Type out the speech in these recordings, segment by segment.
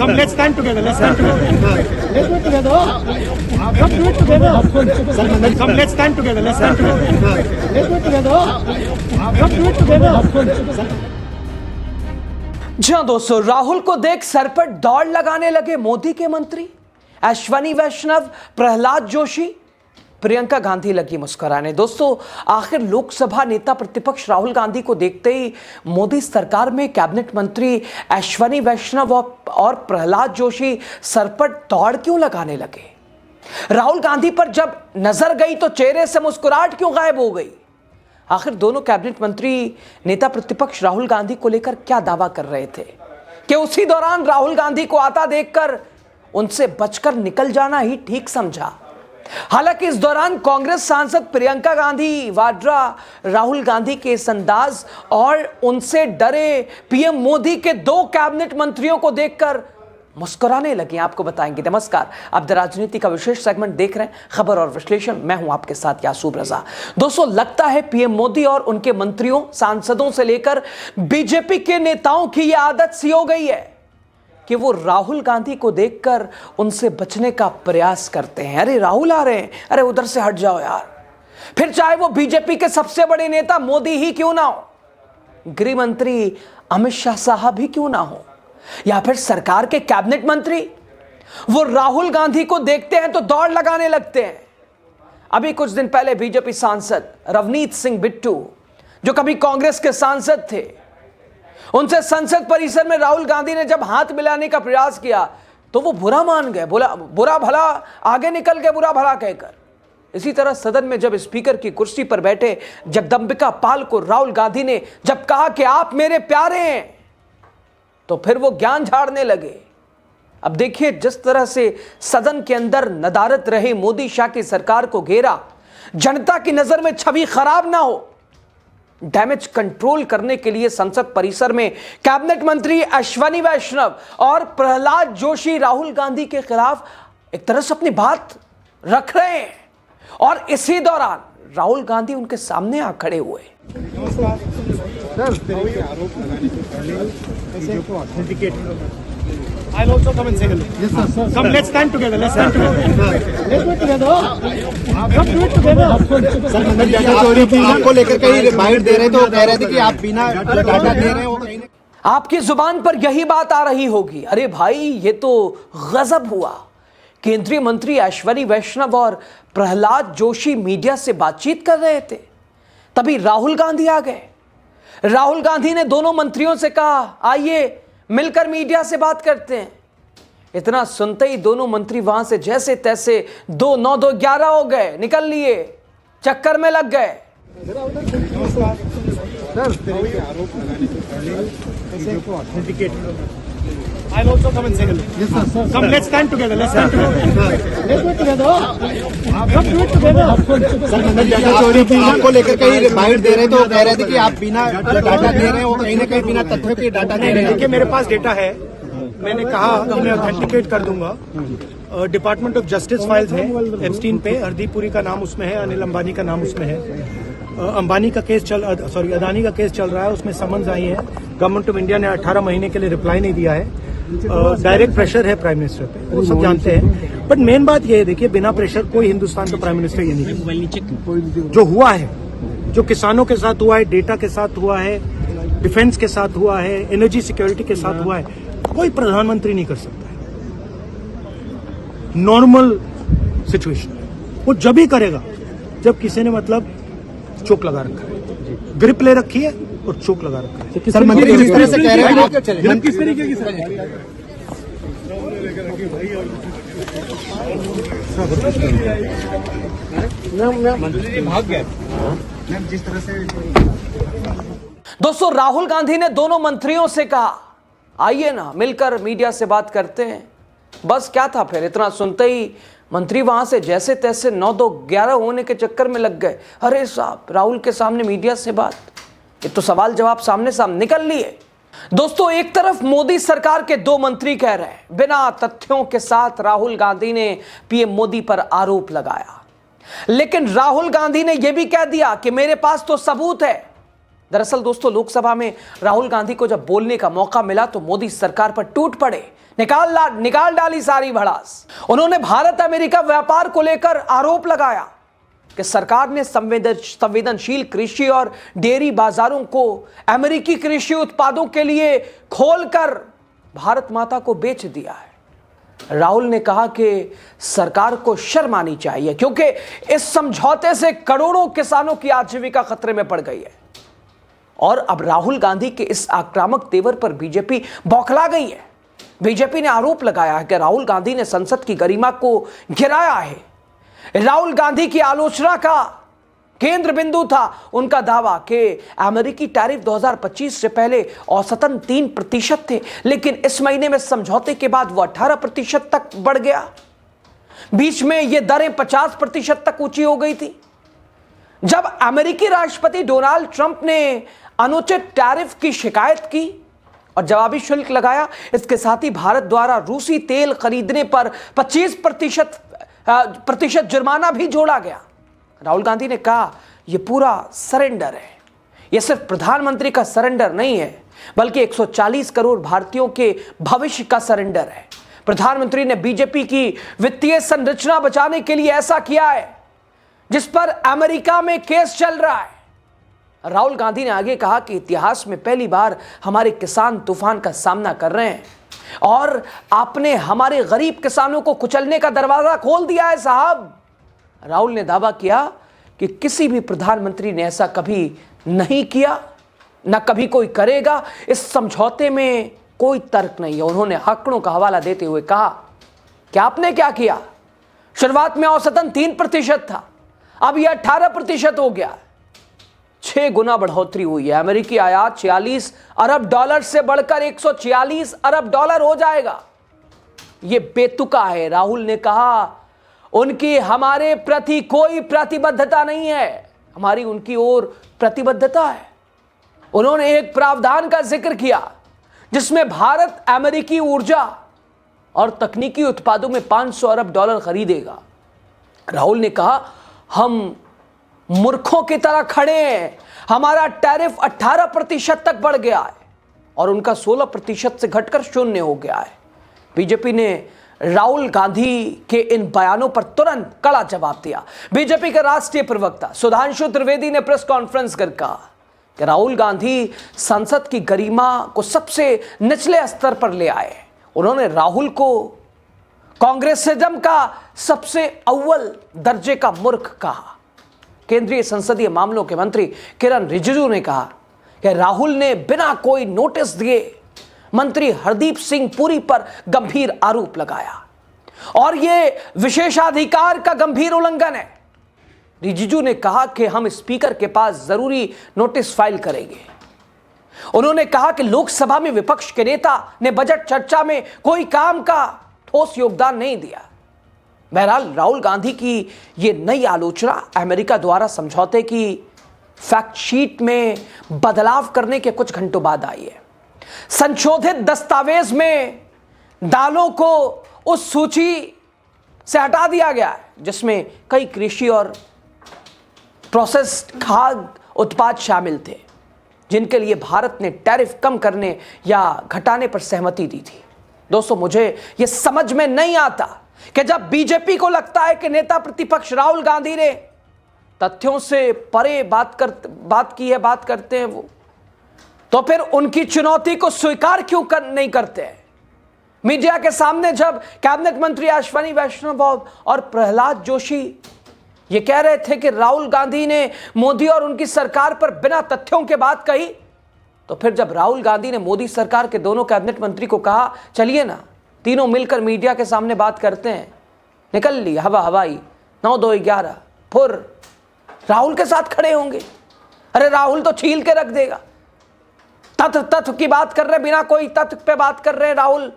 Come, let's stand together. Let's stand together. Let's do it together. Come do it together. Come, let's stand together. Let's stand together. Let's do it together. Come do it together. जी हाँ दोस्तों, राहुल को देख sir पर दौड़ लगाने लगे मोदी के मंत्री। अश्वनी वैष्णव, प्रहलाद जोशी, प्रियंका गांधी लगी मुस्कुराने। दोस्तों, आखिर लोकसभा नेता प्रतिपक्ष राहुल गांधी को देखते ही मोदी सरकार में कैबिनेट मंत्री अश्वनी वैष्णव और प्रहलाद जोशी सर पर दौड़ क्यों लगाने लगे? राहुल गांधी पर जब नजर गई तो चेहरे से मुस्कुराहट क्यों गायब हो गई? आखिर दोनों कैबिनेट मंत्री नेता प्रतिपक्ष राहुल गांधी को लेकर क्या दावा कर रहे थे कि उसी दौरान राहुल गांधी को आता देखकर उनसे बचकर निकल जाना ही ठीक समझा। हालांकि इस दौरान कांग्रेस सांसद प्रियंका गांधी वाड्रा राहुल गांधी के इस अंदाज और उनसे डरे पीएम मोदी के दो कैबिनेट मंत्रियों को देखकर मुस्कुराने लगी। आपको बताएंगे। नमस्कार, आप द राजनीति का विशेष सेगमेंट देख रहे हैं, खबर और विश्लेषण। मैं हूं आपके साथ यासूब रजा। दोस्तों, लगता है पीएम मोदी और उनके मंत्रियों, सांसदों से लेकर बीजेपी के नेताओं की यह आदत सी हो गई है कि वो राहुल गांधी को देखकर उनसे बचने का प्रयास करते हैं। अरे राहुल आ रहे हैं, अरे उधर से हट जाओ यार। फिर चाहे वो बीजेपी के सबसे बड़े नेता मोदी ही क्यों ना हो, गृह मंत्री अमित शाह साहब ही क्यों ना हो, या फिर सरकार के कैबिनेट मंत्री, वो राहुल गांधी को देखते हैं तो दौड़ लगाने लगते हैं। अभी कुछ दिन पहले बीजेपी सांसद रवनीत सिंह बिट्टू, जो कभी कांग्रेस के सांसद थे, उनसे संसद परिसर में राहुल गांधी ने जब हाथ मिलाने का प्रयास किया तो वो बुरा मान गए, बोला बुरा भला, आगे निकल गए बुरा भला कहकर। इसी तरह सदन में जब स्पीकर की कुर्सी पर बैठे जगदंबिका पाल को राहुल गांधी ने जब कहा कि आप मेरे प्यारे हैं, तो फिर वो ज्ञान झाड़ने लगे। अब देखिए, जिस तरह से सदन के अंदर नदारत रहे मोदी शाह की सरकार को घेरा, जनता की नजर में छवि खराब ना हो, डैमेज कंट्रोल करने के लिए संसद परिसर में कैबिनेट मंत्री अश्वनी वैष्णव और प्रहलाद जोशी राहुल गांधी के खिलाफ एक तरह से अपनी बात रख रहे हैं। और इसी दौरान राहुल गांधी उनके सामने आ खड़े हुए। I'll also come and say hello. Yes, sir. Come, let's stand together. Let's stand together. Let's do it together. Come do it together. आपको लेकर कहीं रिमाइंड दे रहे थे, तो कह रहे थे कि आप बिना डाटा दे रहे हो कहीं। आपकी जुबान पर यही बात आ रही होगी। अरे भाई, ये तो गजब हुआ। केंद्रीय मंत्री अश्वनी वैष्णव और प्रहलाद जोशी मीडिया से बातचीत कर रहे थे, तभी राहुल गांधी आ गए। राहुल गांधी ने दोनों मंत्रियों से कहा, आइए मिलकर मीडिया से बात करते हैं। इतना सुनते ही दोनों मंत्री वहां से जैसे तैसे 2 9 2 11 हो गए, निकल लिए, चक्कर में लग गए। I'll also come and say hello. Yes, sir. Come, let's stand together. Let's stand together. Let's do it together. Come do it together. आपको लेकर कहीं रिमाइंड दे रहे थे, तो कह रहे थे कि आप बिना डाटा दे रहे हो कहीं ना कहीं, बिना तथ्यों के डाटा दे रहे हैं। देखिए, मेरे पास डेटा है, मैंने कहा मैं ऑथेंटिकेट कर दूंगा। डिपार्टमेंट ऑफ जस्टिस फाइल्स है एप्स्टीन पे, हरदीप पुरी का नाम उसमें है, अनिल अंबानी का नाम उसमें है। अंबानी का केस अदानी का केस चल रहा है, उसमें समन्स आई है। गवर्नमेंट ऑफ इंडिया ने 18 महीने के लिए रिप्लाई नहीं दिया है। डायरेक्ट प्रेशर है प्राइम मिनिस्टर पे, वो सब जानते हैं। बट मेन बात ये है, देखिए, बिना प्रेशर कोई हिंदुस्तान का प्राइम मिनिस्टर ये नहीं। जो हुआ है, जो किसानों के साथ हुआ है, डेटा के साथ हुआ है, डिफेंस के साथ हुआ है, एनर्जी सिक्योरिटी के साथ हुआ है, कोई प्रधानमंत्री नहीं कर सकता है। नॉर्मल सिचुएशन वो जब ही करेगा जब किसी ने मतलब चोक लगा रखा है, ग्रिप ले रखी है और चोक लगा रखा है। सर, मंत्री जिस तरह से कह रहे हैं, किस तरीके की सर? भाग गया जिस तरह से। दोस्तों, राहुल गांधी ने दोनों मंत्रियों से कहा, आइए ना मिलकर मीडिया से बात करते हैं। बस क्या था फिर, इतना सुनते ही मंत्री वहां से जैसे तैसे 9 2 11 होने के चक्कर में लग गए। अरे साहब, राहुल के सामने मीडिया से बात, ये तो सवाल जवाब सामने सामने निकल लिए। दोस्तों, एक तरफ मोदी सरकार के 2 मंत्री कह रहे हैं, बिना तथ्यों के साथ राहुल गांधी ने पीएम मोदी पर आरोप लगाया, लेकिन राहुल गांधी ने यह भी कह दिया कि मेरे पास तो सबूत है, दरअसल दोस्तों, लोकसभा में राहुल गांधी को जब बोलने का मौका मिला तो मोदी सरकार पर टूट पड़े, निकाल डाली सारी भड़ास। उन्होंने भारत अमेरिका व्यापार को लेकर आरोप लगाया कि सरकार ने संवेदनशील कृषि और डेयरी बाजारों को अमेरिकी कृषि उत्पादों के लिए खोलकर भारत माता को बेच दिया है। राहुल ने कहा कि सरकार को शर्म आनी चाहिए, क्योंकि इस समझौते से करोड़ों किसानों की आजीविका खतरे में पड़ गई है। और अब राहुल गांधी के इस आक्रामक तेवर पर बीजेपी बौखला गई है। बीजेपी ने आरोप लगाया है कि राहुल गांधी ने संसद की गरिमा को गिराया है। राहुल गांधी की आलोचना का केंद्र बिंदु था उनका दावा कि अमेरिकी टैरिफ 2025 से पहले औसतन 3% थे, लेकिन इस महीने में समझौते के बाद वो 18% तक बढ़ गया। बीच में ये दरें 50% तक ऊंची हो गई थी। जब अमेरिकी राष्ट्रपति डोनाल्ड ट्रंप ने अनुचित टैरिफ की शिकायत की और जवाबी शुल्क लगाया, इसके साथ ही भारत द्वारा रूसी तेल खरीदने पर 25% जुर्माना भी जोड़ा गया। राहुल गांधी ने कहा यह पूरा सरेंडर है। यह सिर्फ प्रधानमंत्री का सरेंडर नहीं है, बल्कि 140 करोड़ भारतीयों के भविष्य का सरेंडर है। प्रधानमंत्री ने बीजेपी की वित्तीय संरचना बचाने के लिए ऐसा किया है जिस पर अमेरिका में केस चल रहा है। राहुल गांधी ने आगे कहा कि इतिहास में पहली बार हमारे किसान तूफान का सामना कर रहे हैं और आपने हमारे गरीब किसानों को कुचलने का दरवाजा खोल दिया है साहब। राहुल ने दावा किया कि किसी भी प्रधानमंत्री ने ऐसा कभी नहीं किया, न कभी कोई करेगा। इस समझौते में कोई तर्क नहीं है। उन्होंने आंकड़ों का हवाला देते हुए कहा कि आपने क्या किया, शुरुआत में औसतन 3% था, अब यह 18% हो गया। 6 गुना बढ़ोतरी हुई है। अमेरिकी आयात 46 अरब डॉलर से बढ़कर 146 अरब डॉलर हो जाएगा। यह बेतुका है। राहुल ने कहा उनकी हमारे प्रति कोई प्रतिबद्धता नहीं है, हमारी उनकी ओर प्रतिबद्धता है। उन्होंने एक प्रावधान का जिक्र किया जिसमें भारत अमेरिकी ऊर्जा और तकनीकी उत्पादों में 500 अरब डॉलर खरीदेगा। राहुल ने कहा हम मूर्खों की तरह खड़े हैं, हमारा टैरिफ 18% तक बढ़ गया है और उनका 16% से घटकर 0 हो गया है। बीजेपी ने राहुल गांधी के इन बयानों पर तुरंत कड़ा जवाब दिया। बीजेपी के राष्ट्रीय प्रवक्ता सुधांशु त्रिवेदी ने प्रेस कॉन्फ्रेंस कर कहा कि राहुल गांधी संसद की गरिमा को सबसे निचले स्तर पर ले आए। उन्होंने राहुल को कांग्रेसिज्म का सबसे अव्वल दर्जे का मूर्ख कहा। केंद्रीय संसदीय मामलों के मंत्री किरण रिजिजू ने कहा कि राहुल ने बिना कोई नोटिस दिए मंत्री हरदीप सिंह पुरी पर गंभीर आरोप लगाया और यह विशेषाधिकार का गंभीर उल्लंघन है। रिजिजू ने कहा कि हम स्पीकर के पास जरूरी नोटिस फाइल करेंगे। उन्होंने कहा कि लोकसभा में विपक्ष के नेता ने बजट चर्चा में कोई काम का ठोस योगदान नहीं दिया। बहरहाल राहुल गांधी की यह नई आलोचना अमेरिका द्वारा समझौते की फैक्ट शीट में बदलाव करने के कुछ घंटों बाद आई है। संशोधित दस्तावेज में दालों को उस सूची से हटा दिया गया है जिसमें कई कृषि और प्रोसेस्ड खाद्य उत्पाद शामिल थे, जिनके लिए भारत ने टैरिफ कम करने या घटाने पर सहमति दी थी। दोस्तों, मुझे यह समझ में नहीं आता कि जब बीजेपी को लगता है कि नेता प्रतिपक्ष राहुल गांधी ने तथ्यों से परे बात करते हैं वो, तो फिर उनकी चुनौती को स्वीकार क्यों नहीं करते हैं। मीडिया के सामने जब कैबिनेट मंत्री अश्विनी वैष्णव और प्रहलाद जोशी ये कह रहे थे कि राहुल गांधी ने मोदी और उनकी सरकार पर बिना तथ्यों के बात कही, तो फिर जब राहुल गांधी ने मोदी सरकार के दोनों कैबिनेट मंत्री को कहा चलिए ना तीनों मिलकर मीडिया के सामने बात करते हैं, निकल ली हवाई 9-2-11 फिर राहुल के साथ खड़े होंगे। अरे राहुल तो छील के रख देगा। तथ्य की बात कर रहे, बिना कोई तथ्य पे बात कर रहे हैं राहुल,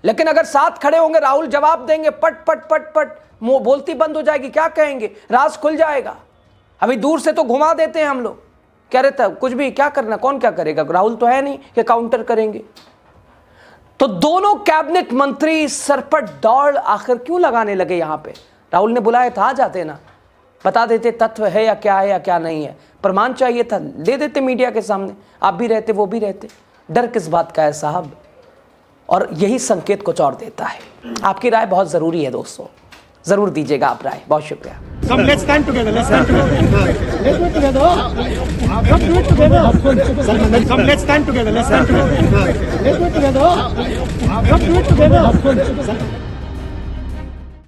लेकिन अगर साथ खड़े होंगे राहुल जवाब देंगे, पट पट पट पट बोलती बंद हो जाएगी। क्या कहेंगे, राज खुल जाएगा। अभी दूर से तो घुमा देते हैं हम लोग, कह रहे थे कुछ भी क्या करना, कौन क्या करेगा, राहुल तो है नहीं कि काउंटर करेंगे। तो दोनों कैबिनेट मंत्री सर पर दौड़ आखिर क्यों लगाने लगे। यहां पे राहुल ने बुलाया था, आ जाते ना, बता देते तथ्य है या क्या नहीं है। प्रमाण चाहिए था, दे देते मीडिया के सामने, आप भी रहते वो भी रहते। डर किस बात का है साहब? और यही संकेत कुछ और देता है। आपकी राय बहुत ज़रूरी है दोस्तों, ज़रूर दीजिएगा आप राय। बहुत शुक्रिया। Come, let's stand together. Let's stand together. Let's do it together. Come, do it together. Come, let's stand together. Let's stand together. Let's do it together. Come, do it together.